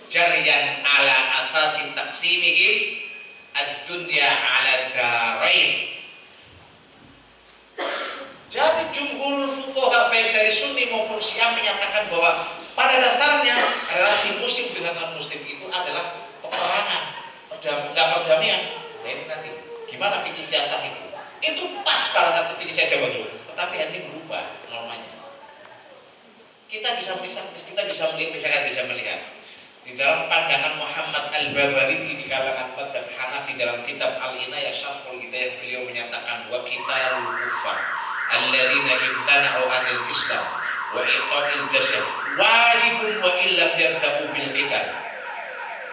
jaryan ala asasi taqsimihim ad-dunya ala darain. Jadi jumhurul fuqaha baik dari Sunni maupun Syiah menyatakan bahwa pada dasarnya relasi muslim dengan non muslim itu adalah peperangan, perdamaian. Nah, ini nanti gimana fikih siasah itu? Itu pas pada nanti fikih siasah dulu. Tetapi ini berubah normanya. Kita bisa melihat di dalam pandangan Muhammad Al-Babariki di kalangan mazhab Hanafi dalam kitab Al-Inayah Syarhul Hidayah, beliau menyatakan wa qitalul kuffar alladzina imtana'u 'anil Islam wa iqamil jasyah wajibun wa illam yabda'u bil qital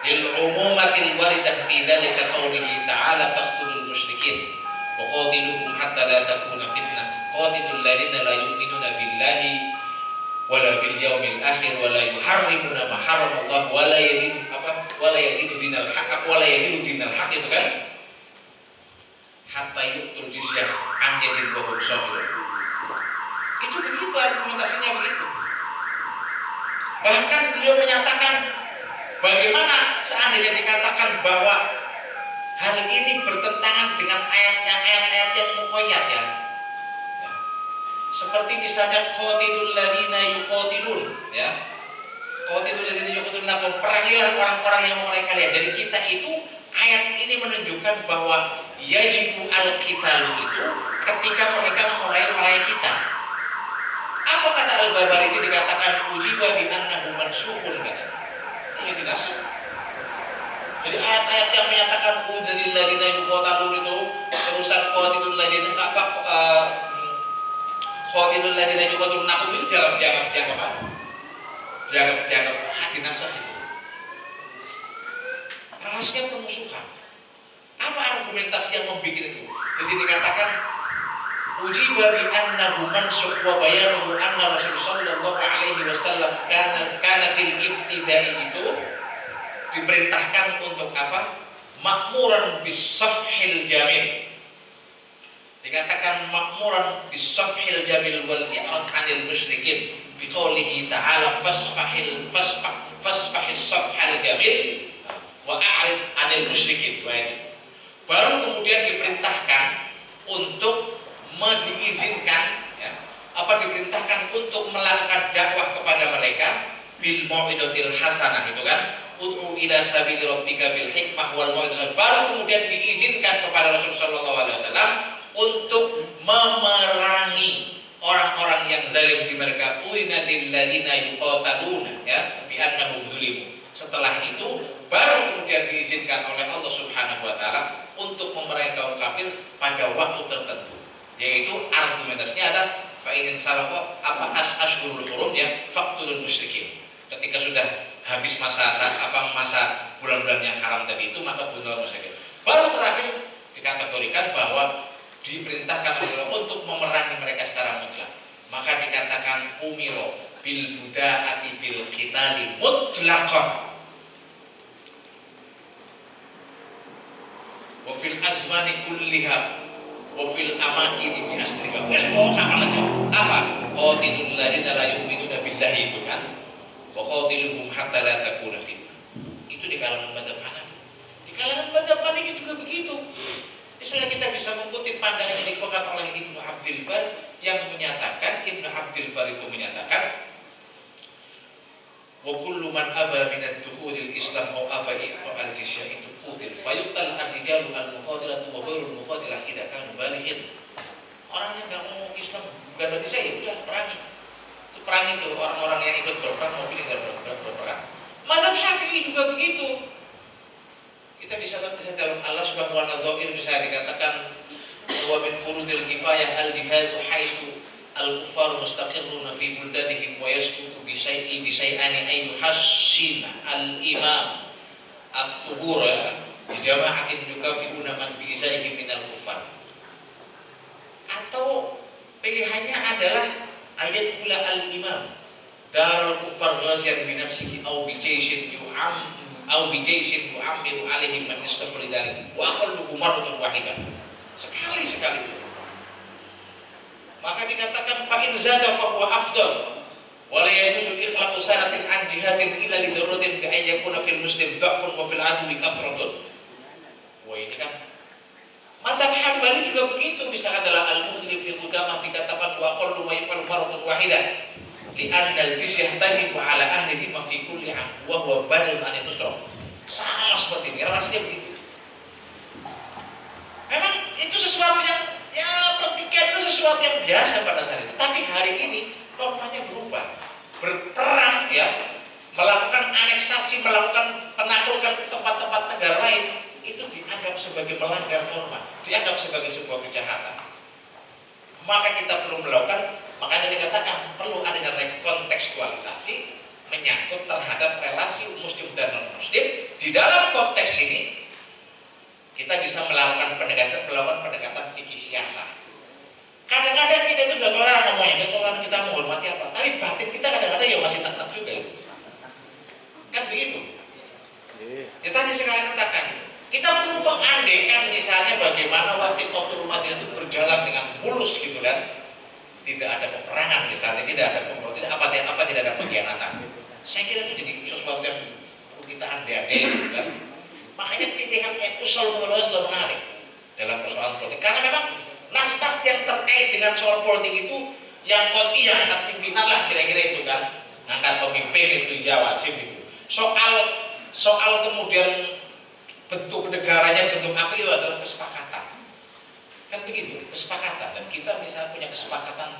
lil umumatil waridah fi dzalika qawlihi ta'ala faqtulul musyrikin wa qatiluhum hatta la takuna fitnah qatilul ladzina la yu'minuna billahi wala bil yaumil akhir wala yuharrimuna ma haramallahu wala yajidu dinal haq itu kan hatta yu'tul jizyah an yadin wa hum sahirun. Itu begitu argumentasinya begitu. Bahkan beliau menyatakan bagaimana seandainya dikatakan bahwa hal ini bertentangan dengan ayat yang muqayyad ya. Seperti misalnya qatilul ladzina yuqatilun ya. Qatilul ladzina yuqatilun, perangilah orang-orang yang mereka lihat. Jadi kita itu ayat ini menunjukkan bahwa yajibu al-qitalu itu ketika mereka memulai kita. Apa kata Al-Babariki dikatakan ujiba bi annahu mansukhun kata. Ini dinasukh. Jadi ayat-ayat yang menyatakan udzil ladzina yuqatilun itu terusan qatilul ladzina qatilul ladzina yuqatilun itu dalam jangka apa? Jangka dinasukh itu. Relasinya pemusuhan. Apa argumentasi yang membuat itu? Jadi dikatakan ujiba bi annahu mansukh wa bayanuhu anna Rasulullah sallallahu alaihi wasallam kana fil ibtida'i itu diperintahkan untuk apa? Makmuran bisafhil jamil. Dikatakan makmuran bisafhil jamil wal i'rad 'anil musyrikin biqaulihi ta'ala fasfahis safhal jamil wa a'rid 'anil musyrikin. Baru kemudian diperintahkan untuk diizinkan ya, diperintahkan untuk melakukan dakwah kepada mereka bil mau'izatil hasanah itu kan, ud'u ila sabili rabbika bil hikmah wal mau'izatil. Baru kemudian diizinkan kepada Rasulullah sallallahu alaihi wasallam untuk memerangi orang-orang yang zalim di mereka, uina lil ladzina yuqataluna ya bi annahum zulimu. Setelah itu baru kemudian diizinkan oleh Allah Subhanahu wa taala untuk memerangi kaum kafir pada waktu tertentu. Yaitu argumentasinya ada fa in salahu ashhurul hurum ya faqtulul musyrikin. Ketika sudah habis masa bulan-bulan yang haram tadi itu maka bunuhlah musyrikin. Baru terakhir dikategorikan bahwa diperintahkan Allah untuk memerangi mereka secara mutlak. Maka dikatakan umiro bil buda'ati bil qitali mutlaqan wa fil azmani kulliha wa fil amakini bi asrika. Wes pokoknya aja. Apa? Qatilul ladzina la yu'minuna billahi itu kan. Wa qatiluhum hatta la takuna fitnah. Itu di kalangan mazhab Hanafi. Di kalangan mazhab Maliki juga begitu. Misalnya kita bisa mengutip pandangan yang dipegang oleh Ibnu Abdul Bar yang menyatakan, Ibnu Abdul Bar itu menyatakan wa kullu man aba min ad-dukhulil Islam aw aba al jizyah itu qutil fayuqtal ar-rijalu al-muqatilatu wa ghairul muqatilah idza kanu balighin. Orang yang enggak mau Islam bukan berarti saya udah perangi. Itu perangi tuh orang-orang yang ikut berperang maupun yang enggak berperang. Mazhab Syafi'i juga begitu. Kita bisa lihat dalam Allah Subhanahu wa ta'ala bisa dikatakan wa min furudil kifayah al-jihad haitsu al-kuffar mustaqirruna fi buldanihim wa yasqutu bi syai'ani ay yuhassina al-imam al-thubura di jama'atin yukafiuna man bi isaihim minal kuffar. Atau pilihannya adalah ayat kula al-imam darul kuffar ghazian bi nafsihi aw bi jayshin yu'ammiru alaihim man istaqbala dzalik wa aqallu marratan wahidah. Sekali itu. Maka dikatakan fa in zada fa huwa afdal. Wala yajuzu ikhlaqu sanatin an jihadin illa li daruratin ka ay yakuna fil muslim dha'fun wa fil adwi kathratun. Wah, ini kan mazhab Hambali juga begitu. Misalkan adalah al-Mudlib Ibnu Qudamah dikatakan wa qallu ma yaf'al fardun wahidan li anna al-jizyah tajibu ala ahli dhimma fi kulli 'am wa huwa badal an nusra. Sama seperti ini, rasanya begitu. Memang itu sesuatu yang pertikaian itu sesuatu yang biasa pada saat itu. Tapi hari ini normanya berubah, berperang ya, melakukan aneksasi, melakukan penaklukan ke tempat-tempat negara lain, itu dianggap sebagai melanggar norma, dianggap sebagai sebuah kejahatan. Maka kita perlu melakukan, makanya dikatakan perlu adanya kontekstualisasi menyangkut terhadap relasi muslim dan non muslim. Di dalam konteks ini kita bisa melakukan pendekatan fikih siasat. Kadang-kadang kita itu sudah orang ngomongnya, kita menghormati apa, tapi batin kita kadang-kadang ya masih tak juga itu. Kan begitu. Ya tadi saya katakan, kita perlu mengandekan misalnya bagaimana waktu Qatul Madinah itu berjalan dengan mulus gitu kan. Tidak ada peperangan misalnya, tidak ada pemberontakan, tidak ada pengkhianatan. Saya kira itu jadi sesuatu yang perlu kita andai-andai gitu kan. Makanya pilihan usul menurut selalu menarik dalam persoalan politik, karena memang nas-nas yang terkait dengan soal politik itu yang qot'iyah angkat pimpinan lah kira-kira itu kan, ngangkat pemimpin itu ya wajib itu. Soal kemudian bentuk negaranya, bentuk apa itu adalah kesepakatan, kan begitu, kesepakatan. Dan kita misalnya punya kesepakatan,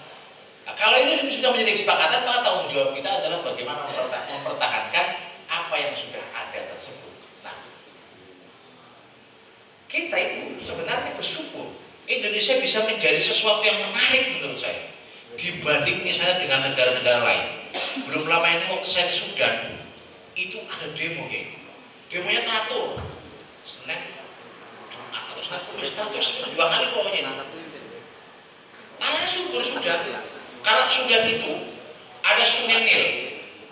nah, kalau itu sudah menjadi kesepakatan, maka tanggung jawab kita adalah bagaimana mempertahankan apa yang sudah ada tersebut. Nah, kita itu sebenarnya bersyukur Indonesia bisa menjadi sesuatu yang menarik menurut saya dibanding misalnya dengan negara-negara lain. Belum lama ini waktu saya ke Sudan itu ada demo kayak, demonya teratur, Senin, Jumat atau Sabtu, teratur 2 kali pokoknya. Tanahnya subur Sudan, karena Sudan itu ada sungai Nil.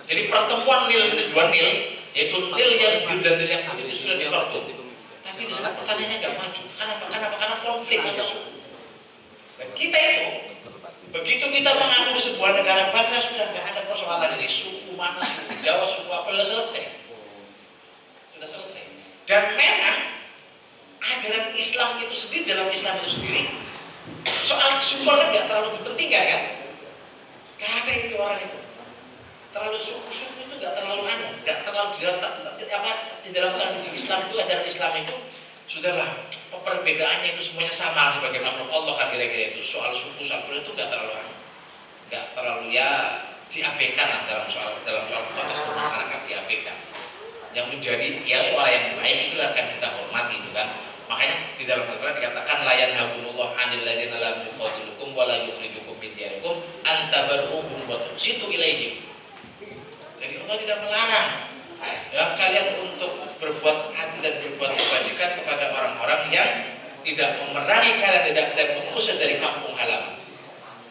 Jadi pertemuan Nil, 2 Nil, yaitu Nil yang biru dan Nil yang putih itu sudah di Khartoum. Tapi di sana pertaniannya nggak maju. Karena konflik antar suku. Kita itu begitu kita mengakui sebuah negara bangsa sudah nggak ada persoalan ini suku mana, suku Jawa, suku apa, sudah selesai. Dan memang ajaran Islam itu sendiri, dalam Islam itu sendiri soal kesukuan nggak terlalu dipentingkan kan? Nggak ada itu orang itu. Terlalu suku itu nggak terlalu nggak terlalu di dalam tradisi Islam itu, ajaran Islam itu sudahlah perbedaannya itu semuanya sama sebagai makhluk Allah kan kira-kira itu. Soal suku itu nggak terlalu ya diabaikan lah dalam soal konteks masyarakat, diabaikan. Yang menjadi ya pola yang baik itu akan kita hormati itu kan. Makanya di dalam Al-Quran dikatakan la yanhakumullahu 'anil ladzina lam yuqatilukum wa la yukhrijukum min diyarikum an tabarruhum wa tuqsitu ilaihim. Jadi Allah tidak melarang ya kalian untuk berbuat adil dan berbuat kebajikan kepada orang-orang yang tidak memerangi kalian, tidak dan mengusir dari kampung halaman.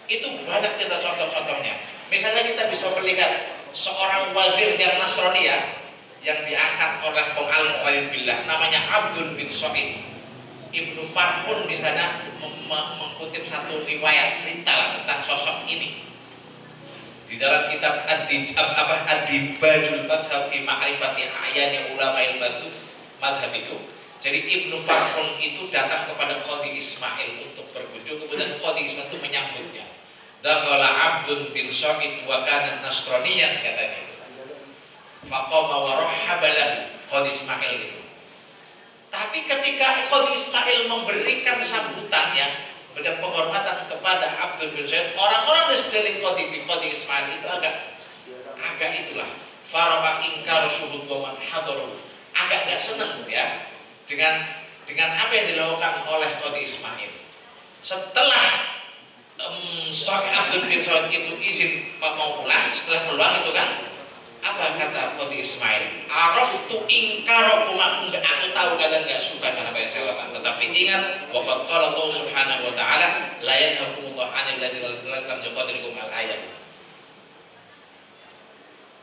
Itu banyak cerita contoh-contohnya. Misalnya kita bisa melihat seorang wazir yang Nasrani ya, yang diangkat oleh Al-Mu'ayyid Billah, namanya Abdul bin Sa'id Ibnu Farhun. Misalnya mengutip satu riwayat cerita tentang sosok ini di dalam kitab Ad-Dibajul Madhab fi Ma'rifati A'yani Ulama'il Madhab itu. Jadi Ibnu Farhun itu datang kepada Qadhi Ismail untuk berkunjung, kemudian Qadhi Ismail itu menyambutnya. Dakhala Abdun bin Sa'id wa kana Nasraniyan katanya. Faqama wa rahhaba lahu, Qadhi Ismail itu. Tapi ketika Qadhi Ismail memberikan sambutannya, berikan penghormatan kepada Abdul bin Zaid, orang-orang di sekeliling Qadhi Ismail itu agak itulah faraba ingkar syuhud wa man hadaru, agak enggak senang ya dengan apa yang dilakukan oleh Qadhi Ismail. Setelah Abdul bin Zaid itu izin mau pulang, setelah pulang itu kan apa kata Qadhi Ismail? Araftu ingkarakum, aku tahu kalian enggak suka dengan apa yang saya lakukan. Tetapi ingat, waqad qala Allah Subhanahu wa taala, la yanhakumullahu 'anil ladzina lam yuqatilukum al-ayat.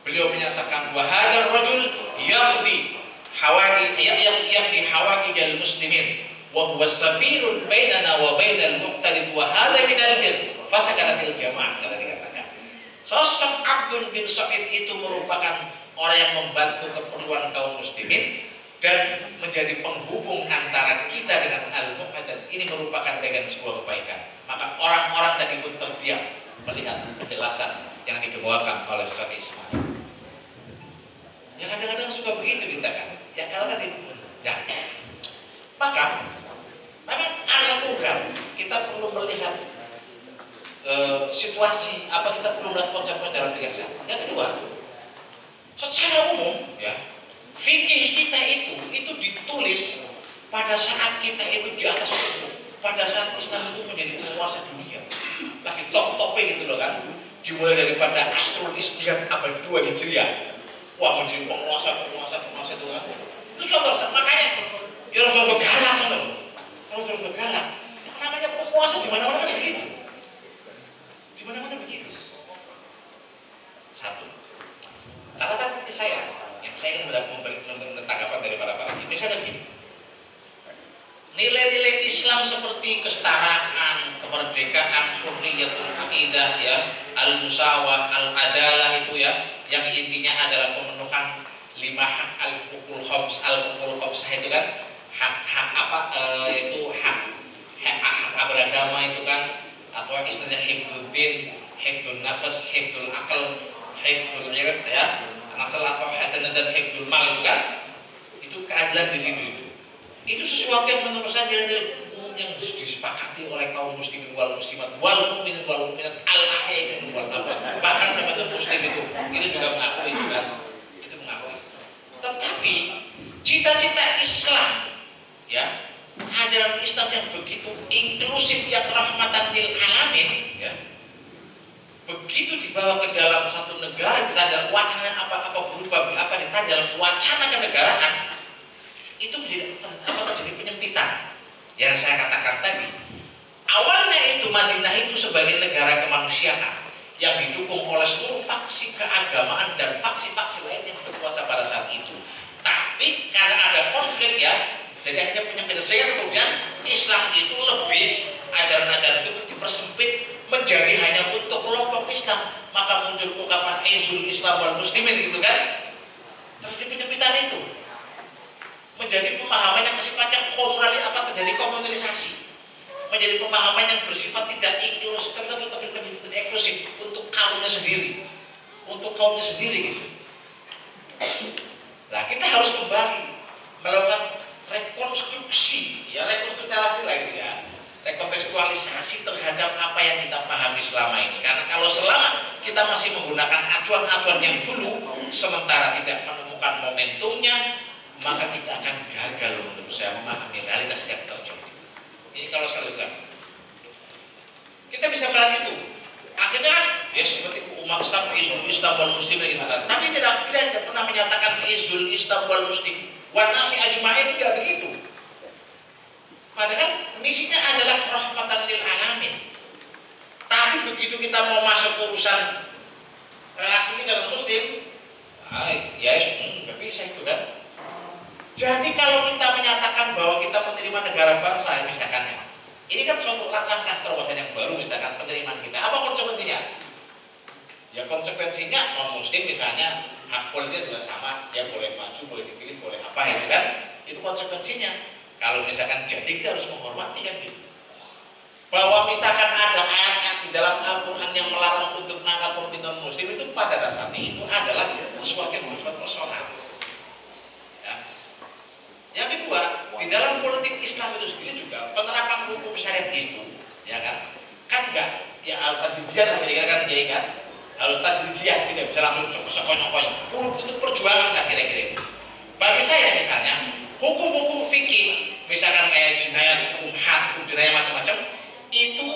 Beliau menyatakan wa hadzal rajul yaqdi hawaijal muslimin wa huwa safirun bainana wa bainal muqtalid wa hadza minal bir fasakaratil jamaah, kata dikatakan. Sosok Abdul bin Sa'id itu merupakan orang yang membantu keperluan kaum muslimin dan menjadi penghubung antara kita dengan al-mu'tad. Ini merupakan dengan sebuah kebaikan. Maka orang-orang tadi pun terdiam melihat penjelasan yang dikemukakan oleh Ustaz Ismail. Ya kadang-kadang suka begitu kita kan. Ya kalau tadi ya. Maka memang ada Tuhan. Kita perlu melihat situasi apa, kita perlu melihat konsep dalam tiga. Yang kedua, secara umum ya, fikih kita itu ditulis pada saat kita itu di atas hukum, pada saat Islam itu menjadi penguasa dunia, lagi top-topnya gitu loh kan, dimulai daripada Asrul Istiad abad 2 Hijriah, wah menjadi penguasa itu kan, itu juga makanya ya orang galak kan loh, orang galak, yang namanya penguasa di mana-mana kan begitu, di mana-mana begitu. Satu, catatan saya yang saya ingin memberi tanggapan dari para misalnya begini, nilai-nilai Islam seperti kesetaraan, kemerdekaan, hurriyatul aqidah ya, al-musawah, al-adalah itu ya, yang intinya adalah pemenuhan 5 hak al-hukul khamsah itu kan, hak apa itu hak beragama itu kan, atau istilahnya hifdzuddin, hifdzun nafas, hifdzul akal, hifdzul irad ya, nasal atau hadan dan hifdzul mal itu kan, itu keadilan di situ itu sesuatu yang menurut saya nilai umum yang disepakati oleh kaum muslimin wal muslimat wal mukminin wal mukminat al ahya wal amwat, bahkan sampai ke muslim itu juga mengakui itu kan, itu mengakui. Tetapi cita-cita Islam ya, ajaran Islam yang begitu inklusif, yang rahmatan lil alamin ya, begitu dibawa ke dalam satu negara, kita dalam wacana apa berubah apa kita dalam wacana kenegaraan, itu terjadi penyempitan. Yang saya katakan tadi, awalnya itu Madinah itu sebagai negara kemanusiaan yang didukung oleh seluruh faksi keagamaan dan faksi-faksi lain yang berkuasa pada saat itu. Tapi karena ada konflik ya, jadi akhirnya penyempitan. Sehingga kemudian Islam itu lebih, ajaran-ajaran itu dipersempit menjadi hanya untuk kelompok Islam. Maka muncul ungkapan Izul Islam wal Muslimin gitu kan. Terjadi penyempitan itu menjadi pemahaman yang sifatnya komunali, apa terjadi komunalisasi, menjadi pemahaman yang bersifat tidak inklusif tapi eksklusif untuk kaumnya sendiri gitu. Nah kita harus kembali melakukan rekonstruksi rekontekstualisasi terhadap apa yang kita pahami selama ini. Karena kalau selama kita masih menggunakan acuan-acuan yang dulu sementara tidak menemukan momentumnya, maka kita akan gagal menurut saya memahami realitas yang terjadi. Ini kalau saya lihat, kita bisa melihat itu. Akhirnya ya seperti umat Islam, izul Islam wal muslim gitu kan. Tapi kita tidak pernah menyatakan izul Islam wal muslim wan nasi ajma'in, tidak begitu. Padahal misinya adalah rahmatan lil alamin. Tapi begitu kita mau masuk urusan relasi dengan muslim, ya nggak bisa itu kan. Jadi kalau kita menyatakan bahwa kita menerima negara bangsa, misalkan ya, ini kan suatu langkah terobosan yang baru, misalkan penerimaan kita. Apa konsekuensinya? Ya konsekuensinya non-muslim misalnya hak politiknya juga sama, ya boleh maju, boleh dipilih, boleh apa itu kan? Itu konsekuensinya. Kalau misalkan jadi kita harus menghormati kan gitu. Bahwa misalkan ada ayat di dalam Al-Quran yang melarang untuk mengangkat pemimpin non-muslim, itu pada dasarnya itu adalah sesuatu yang bersifat personal. Yang kedua, di dalam politik Islam itu sendiri juga penerapan hukum syariat itu, ya kan enggak, ya harus tadrijiyah kan, harus tadrijiyah, tidak bisa langsung sekonyong-konyong. Untuk perjuangan lah kira-kira. Bagi saya misalnya, hukum-hukum fikih, misalkan kayak jinayat, hukum had, hukum jinayat macam-macam, itu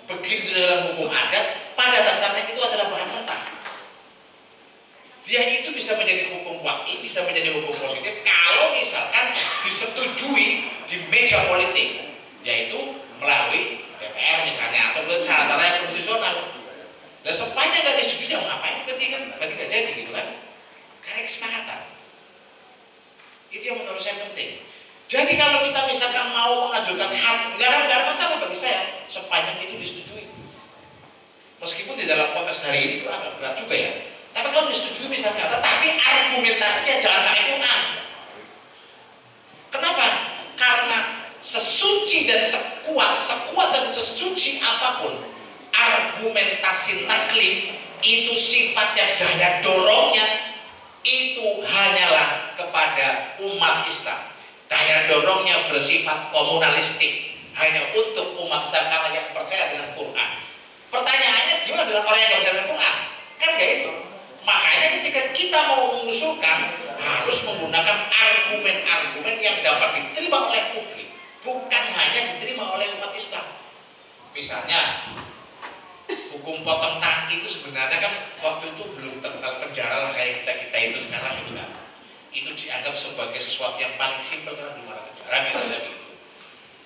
begitu dalam hukum adat, pada dasarnya itu adalah bahan mentah. Dia itu bisa menjadi hukum waqi, bisa menjadi hukum positif kalau misalkan disetujui di meja politik, yaitu melalui DPR misalnya atau cara-cara yang konstitusional. Dan sepanjang nggak disetujui, ya ngapain berarti nggak jadi gitu kan? Karena kesepakatan. Itu yang menurut saya penting. Jadi kalau kita misalkan mau mengajukan hak, nggak ada masalah bagi saya sepanjang itu disetujui. Meskipun di dalam konteks hari ini itu agak berat juga ya. Tapi kalau disetujui misalnya, tetapi argumentasinya jangan pakai Quran. Kenapa? Karena sesuci dan sekuat dan sesuci apapun argumentasi nakli itu sifatnya daya dorongnya itu hanyalah kepada umat Islam. Daya dorongnya bersifat komunalistik, hanya untuk umat Islam karena yang percaya dengan Quran. Pertanyaannya gimana dengan orang yang percaya dengan Quran? Kan kayak itu. Makanya ketika kita mau mengusulkan harus menggunakan argumen-argumen yang dapat diterima oleh publik, bukan hanya diterima oleh umat Islam. Misalnya hukum potong tangan itu sebenarnya kan waktu itu belum terkenal penjara lah kayak kita itu sekarang itu kan. Itu dianggap sebagai sesuatu yang paling simpel karena belum ada penjara misalnya gitu.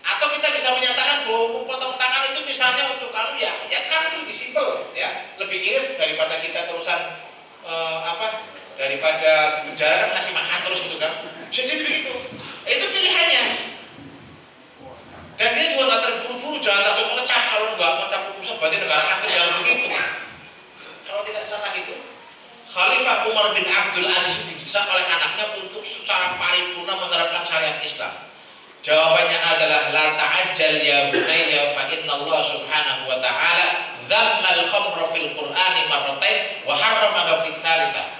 Atau kita bisa menyatakan bahwa hukum potong tangan itu misalnya untuk kamu ya kan itu lebih simpel ya, lebih irit daripada kita terusan daripada di penjara kan ngasih makan terus gitu kan. Jadi begitu. Itu pilihannya. Dan dia juga nggak terburu-buru, jangan langsung mengecap. Kalau nggak mengecap urusan berarti negara kafir, jangan begitu. Kalau tidak salah itu Khalifah Umar bin Abdul Aziz didesak oleh anaknya untuk secara paripurna menerapkan syariat Islam. Jawabannya adalah la ta'ajjal ya bunayya fa inna Allah subhanahu wa ta'ala dzammal khamra fil Qur'ani marratain wa harramaha fil tsalitsah.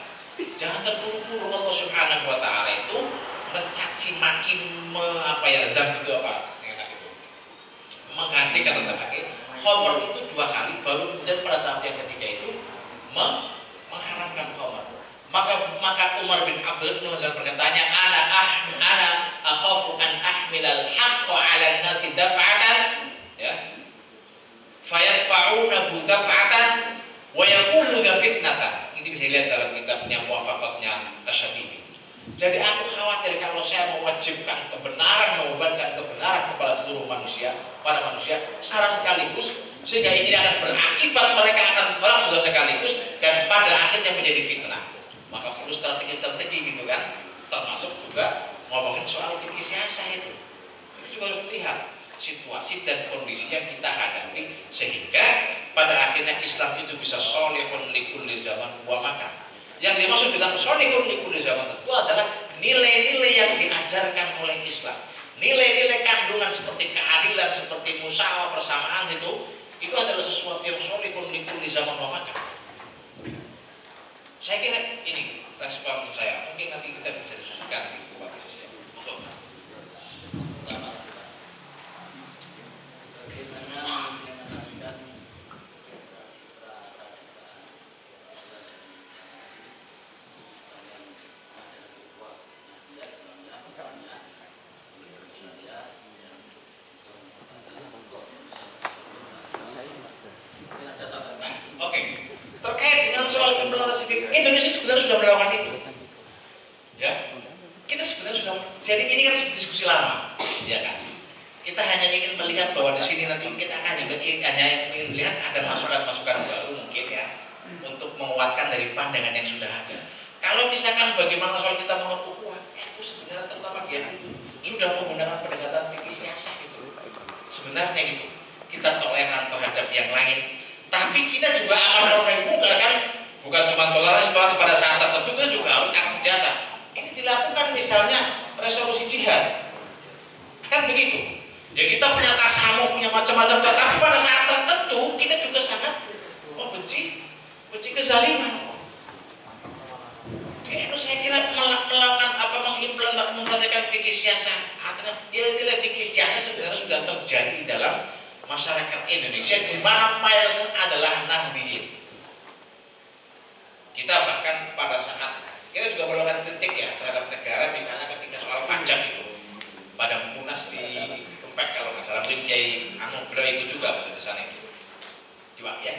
Jangan terburu-buru, Allah subhanahu wa ta'ala itu mencaci maki dzam itu apa? Mengganti kata pakai khamr itu 2 kali, baru kemudian pada tahap yang ketiga itu mengharamkan khamr. Maka Umar bin Abdul mengeluarkan perkataannya ana akhafu an ahmilal haqqa 'ala an-nasi daf'atan ya fayadfa'unahu daf'atan wa yakunu fitnatan. Ini bisa dilihat dalam kitabnya Muwafaqatnya Asy-Syatibi. Jadi aku khawatir kalau saya mewajibkan kebenaran, membebankan kebenaran kepada seluruh manusia, para manusia secara sekaligus, sehingga ini akan berakibat mereka akan tolak juga sekaligus dan pada akhirnya menjadi fitnah. Maka perlu strategi-strategi gitu kan, termasuk juga ngomongin soal fikih siasah itu juga harus melihat situasi dan kondisi yang kita hadapi sehingga pada akhirnya Islam itu bisa sholihun likulli zaman wa makan. Yang dimaksud dengan sholihun likulli zaman itu adalah nilai-nilai yang diajarkan oleh Islam, nilai-nilai kandungan seperti keadilan, seperti musyawarah persamaan itu adalah sesuatu yang sholihun likulli zaman wa makan. Saya kira ini respon saya. Mungkin nanti kita bisa diskusikan di beberapa sisi. Oke. Terkait dengan soal implementasi Indonesia sebenarnya sudah melakukan itu, ya. Kita sebenarnya sudah. Jadi ini kan diskusi lama, ya kan. Kita hanya ingin melihat bahwa di sini nanti kita akan juga hanya ingin melihat ada masukan-masukan baru mungkin ya, untuk menguatkan dari pandangan yang sudah ada. Kalau misalkan bagaimana soal kita mengukuh, itu sebenarnya terutama dia sudah menggunakan pendekatan fikih siasah itu. Sebenarnya gitu. Kita toleran terhadap yang lain. Tapi kita juga amar ma'ruf mungkar kan, bukan cuma toleransi pada saat tertentu, kan juga harus angkat senjata. Ini dilakukan misalnya resolusi jihad, kan begitu. Ya kita punya tasamu, punya macam-macam, tapi pada saat tertentu kita juga sangat membenci kezaliman. Itu saya kira melakukan mengimplementasikan fikih siasah. Artinya nilai-nilai fikih siasah sebenarnya sudah terjadi di dalam masyarakat Indonesia di mana mayoritas adalah Nahdiyin. Kita bahkan pada saat kita juga melakukan kritik ya terhadap negara, misalnya ketika soal pajak itu pada Munas di Kempek kalau nggak salah, Kiai beliau ikut juga di sana itu. Coba ya,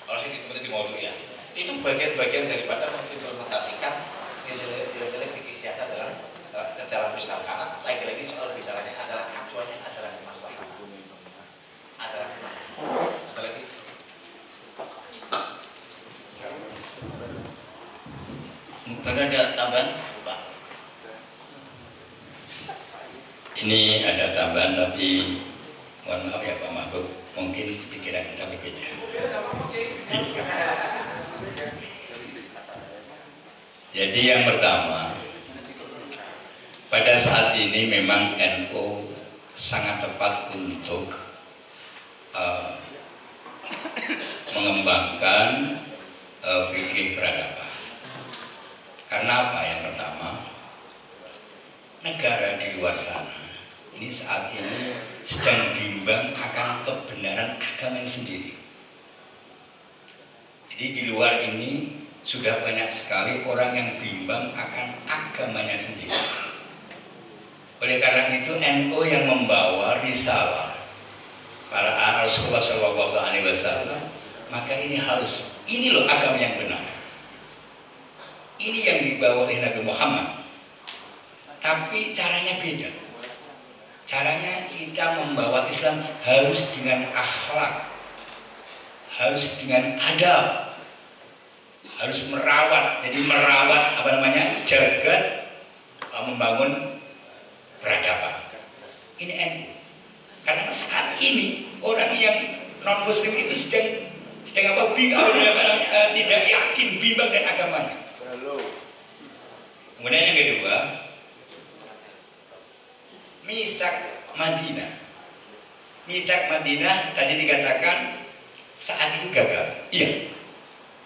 kalau saya di Modu ya, itu bagian-bagian daripada mengimplementasikan nilai-nilai fikih siasah dalam Islam, karena lagi-lagi soal bicaranya adalah acuannya adalah masalah. Ada lagi. Ada tambahan, Pak? Ini ada tambahan tapi mohon maaf ya Pak Mahfud. mungkin pikiran kita berbeda. Jadi yang pertama, pada saat ini memang NU sangat tepat untuk mengembangkan fikih peradaban. Karena apa? Yang pertama, negara di luar sana ini saat ini sedang bimbang akan kebenaran agamanya sendiri. Jadi di luar ini sudah banyak sekali orang yang bimbang akan agamanya sendiri. Oleh karena itu NU yang membawa risalah para Rasulullah SAW, maka ini harus, ini loh agama yang benar. Ini yang dibawa oleh Nabi Muhammad. Tapi caranya beda. Caranya kita membawa Islam harus dengan akhlak, harus dengan adab, harus merawat. Jadi merawat jagat, membangun peradaban. Ini NU. Karena saat ini orang yang non muslim itu sedang tidak yakin, bimbang dengan agamanya. Kemudian yang kedua, Mitsaq Madinah. Mitsaq Madinah tadi dikatakan saat itu gagal. Iya.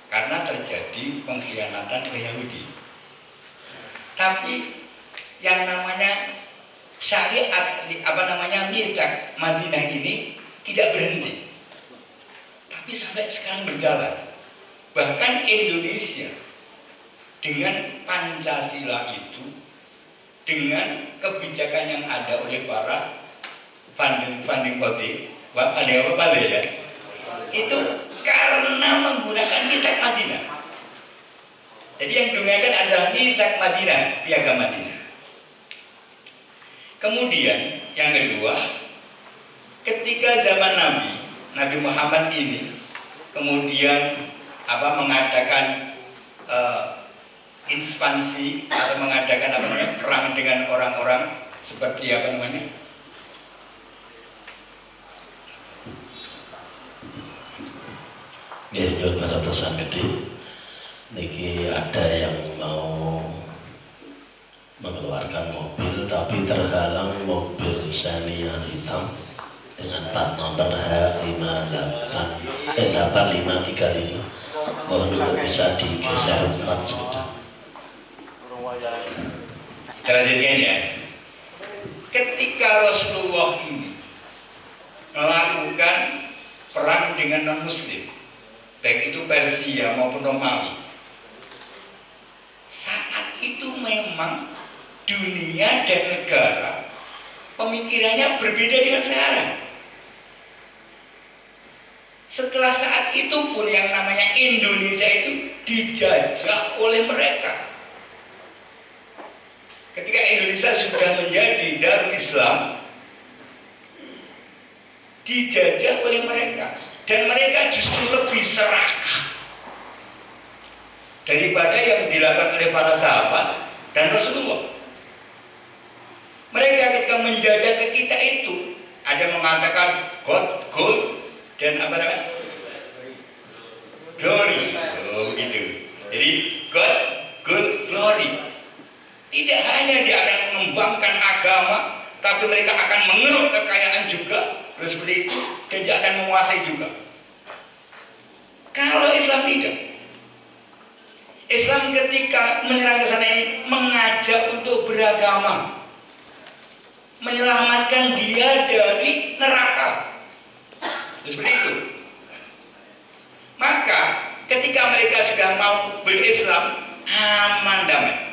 Karena terjadi pengkhianatan oleh Yahudi. Tapi yang namanya syariat Mitsaq Madinah ini tidak berhenti. Tapi sampai sekarang berjalan. Bahkan Indonesia dengan Pancasila itu, dengan kebijakan yang ada oleh para funding body, ya, itu karena menggunakan Mitsaq Madinah. Jadi yang digunakan adalah Mitsaq Madinah, Piagam Madinah. Kemudian yang kedua, ketika zaman Nabi Muhammad ini kemudian mengadakan ekspansi atau mengadakan perang dengan orang-orang seperti nyuwun para pesan gede niki ada yang mau mengeluarkan mobil tapi terhalang mobil Xenia hitam dengan plat nomor H8535. Mohon untuk bisa digeser plat sebentar. Kita lanjutkan ya. Ketika Rasulullah ini melakukan perang dengan non-muslim, baik itu Persia maupun Romawi, saat itu memang dunia dan negara pemikirannya berbeda dengan sekarang. Setelah saat itu pun yang namanya Indonesia itu dijajah oleh mereka. Ketika Indonesia sudah menjadi Darul Islam, dijajah oleh mereka, dan mereka justru lebih serakah daripada yang dilakukan oleh para sahabat dan Rasulullah. Mereka ketika menjajah ke kita itu ada mengatakan God, gold, dan glory, begitu. Jadi God, gold, glory. Tidak hanya dia akan mengembangkan agama, tapi mereka akan mengeruk kekayaan juga, terus seperti itu, dan dia akan menguasai juga. Kalau Islam tidak, Islam ketika menyerang ke sana ini mengajak untuk beragama, menyelamatkan dia dari neraka, terus seperti itu. Maka ketika mereka sudah mau berislam, aman damai.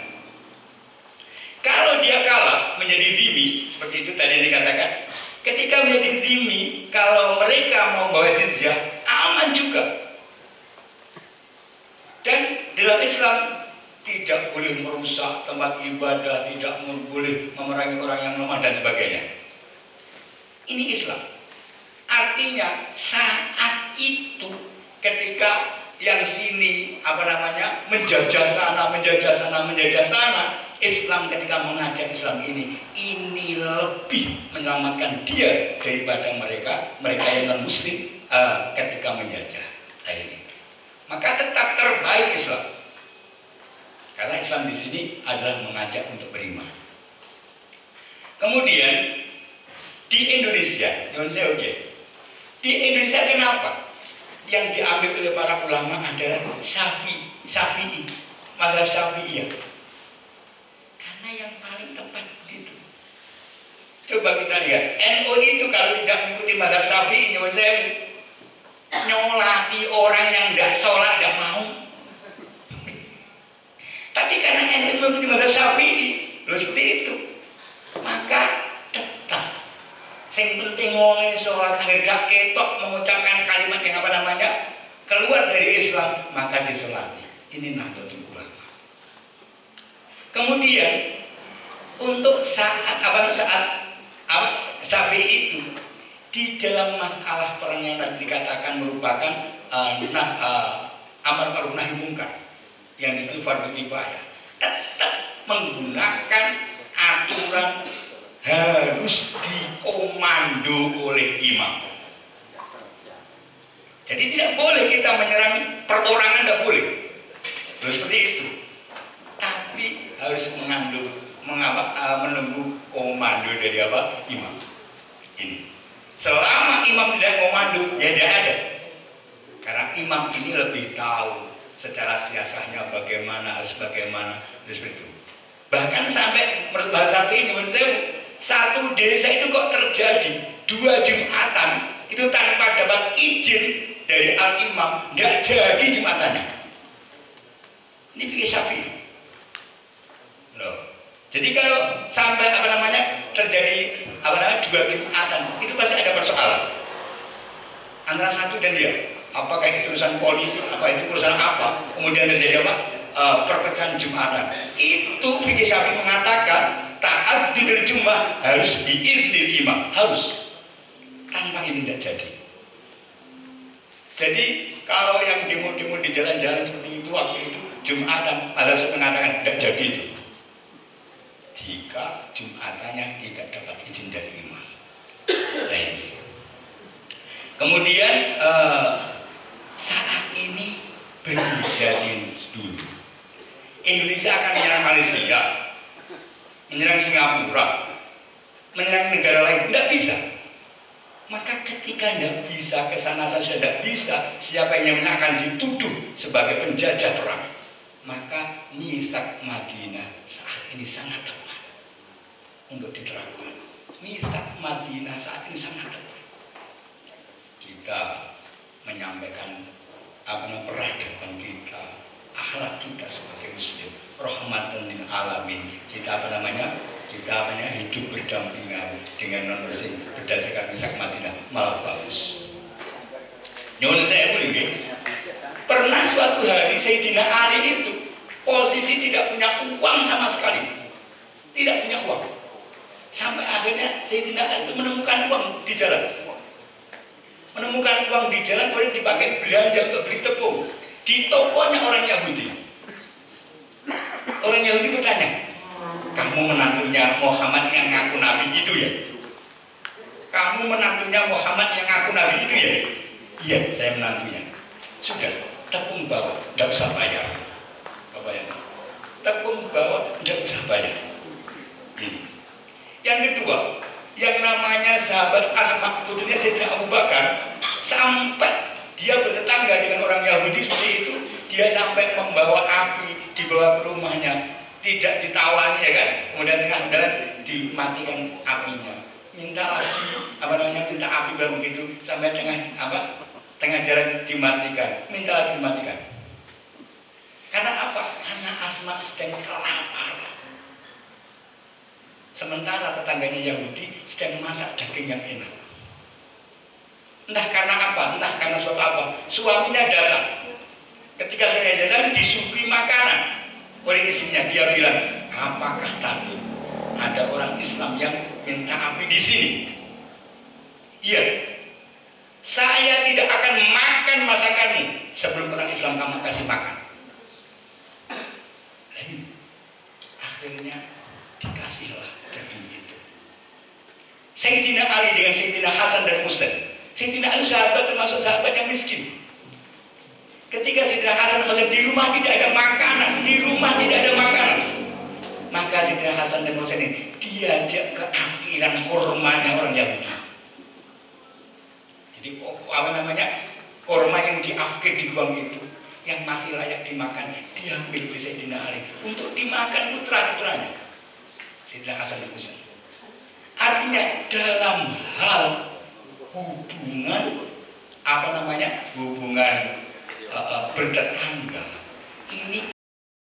Kalau dia kalah menjadi zimmi, seperti itu tadi yang dikatakan, ketika menjadi zimmi, kalau mereka mau bawa jizyah, aman juga. Dan dalam Islam tidak boleh merusak tempat ibadah, tidak boleh memerangi orang yang lemah dan sebagainya. Ini Islam. Artinya saat itu ketika yang sini menjajah sana. Islam ketika mengajak Islam ini lebih menyelamatkan dia daripada mereka yang non muslim ketika menjajah. Nah ini. Maka tetap terbaik Islam. Karena Islam di sini adalah mengajak untuk beriman. Kemudian di Indonesia, di Indonesia kenapa? Yang diambil oleh para ulama adalah Syafi'i, mazhab Syafi'iyah. Karena yang paling tepat begitu. Coba kita lihat, NU itu kalau tidak mengikuti mazhab Syafi'i, nyolati orang yang tidak sholat tidak mau. Tapi karena NU mengikuti mazhab Syafi'i, seperti itu, maka tetap. Yang penting ngomongin sholat, gak ketok mengucapkan kalimat yang keluar dari Islam, maka disolati. Ini Nahdlatul Ulama. Kemudian untuk saat Syafi'i itu di dalam masalah perang yang tadi dikatakan merupakan amar ma'ruf nahi munkar yang itu fardhu kifayah, tetap menggunakan aturan harus dikomando oleh imam. Jadi tidak boleh kita menyerang perorangan, tidak boleh. Seperti itu. Tapi harus menunggu komando dari imam. Ini. Selama imam tidak komando, ya tidak ada. Karena imam ini lebih tahu secara siasahnya bagaimana, harus bagaimana, seperti itu. Bahkan sampai menurut bahasa ini, satu desa itu kok terjadi 2 Jumatan itu tanpa dapat izin dari al-imam, nggak jadi Jumatannya. Ini fikih Syafi'i. Loh. Jadi kalau sampai terjadi 2 Jumatan, itu pasti ada persoalan antara satu dan dia. Apakah itu urusan politik, apa itu urusan apa? Kemudian terjadi perpecahan Jumatan. Itu fikih Syafi'i mengatakan taat di Jumat harus diizinkan imam, harus. Tanpa ini tidak jadi. Jadi kalau yang demo-demo di jalan-jalan seperti itu waktu itu Jumatan, ada yang mengatakan tidak jadi itu. Jika Jumatannya tidak dapat izin dari imam. Nah ini. Kemudian saat ini berjadi dulu. Indonesia akan menyerang Malaysia, menyerang Singapura, menyerang negara lain, tidak bisa. Maka ketika tidak bisa ke sana saja tidak bisa, siapa yang akan dituduh sebagai penjajah perang? Maka Mitsaq Madinah saat ini sangat tepat untuk diterapkan. Mitsaq Madinah saat ini sangat tepat. Kita menyampaikan peradaban kita, akhlak kita sebagai muslim, rahmatan lil alamin. Kita kita hidup berdampingan dengan non muslim berdasarkan Mitsaq Madinah, malah bagus. Nyuwun sewu nggih. Pernah suatu hari Sayyidina Ali itu posisi tidak punya uang sama sekali. Tidak punya uang. Sampai akhirnya Sayyidina Ali itu menemukan uang di jalan. Menemukan uang di jalan boleh dipakai belanja untuk beli tepung di tokonya orang Yahudi. Orang Yahudi bertanya, kamu menantunya Muhammad yang ngaku nabi itu ya? Kamu menantunya Muhammad yang ngaku nabi itu ya? Iya, saya menantunya. Sudah, tepung bawa, tidak usah bayar. Tepung bawa, tidak usah bayar. Ini. Yang kedua, yang namanya sahabat Asma putrinya Sayyidina Abu Bakar, sampai dia bertetangga dengan orang Yahudi seperti itu, dia sampai membawa api, dibawa ke rumahnya, tidak ditawani ya kan, kemudian tengah jalan dimatikan apinya, minta lagi minta api baru begitu sampai tengah jalan dimatikan, minta lagi dimatikan. Karena apa? Karena Asma sedang kelaparan. Sementara tetangganya Yahudi sedang masak daging yang enak. Entah karena apa, entah karena sebab apa, suaminya datang. Ketika suaminya datang disuguhi makanan oleh istrinya, dia bilang, apakah tadi ada orang Islam yang minta api di sini? Iya. Saya tidak akan makan masakanmu sebelum orang Islam kamu kasih makan. Akhirnya dikasihlah daging itu. Sayyidina Ali dengan Sayyidina Hasan dan Husain. Sayyidina Ali sahabat termasuk sahabat yang miskin. Ketika Sayyidina Hasan melihat di rumah tidak ada makanan, maka Sayyidina Hasan dan Husain ini diajak ke afkiran kormanya orang Yahudi. Jadi korma yang diafkir di Guam itu yang masih layak dimakan diambil oleh Sayyidina Ali untuk dimakan putra-putranya Sayyidina Hasan dan Husain. Artinya dalam hal hubungan hubungan bertetangga ini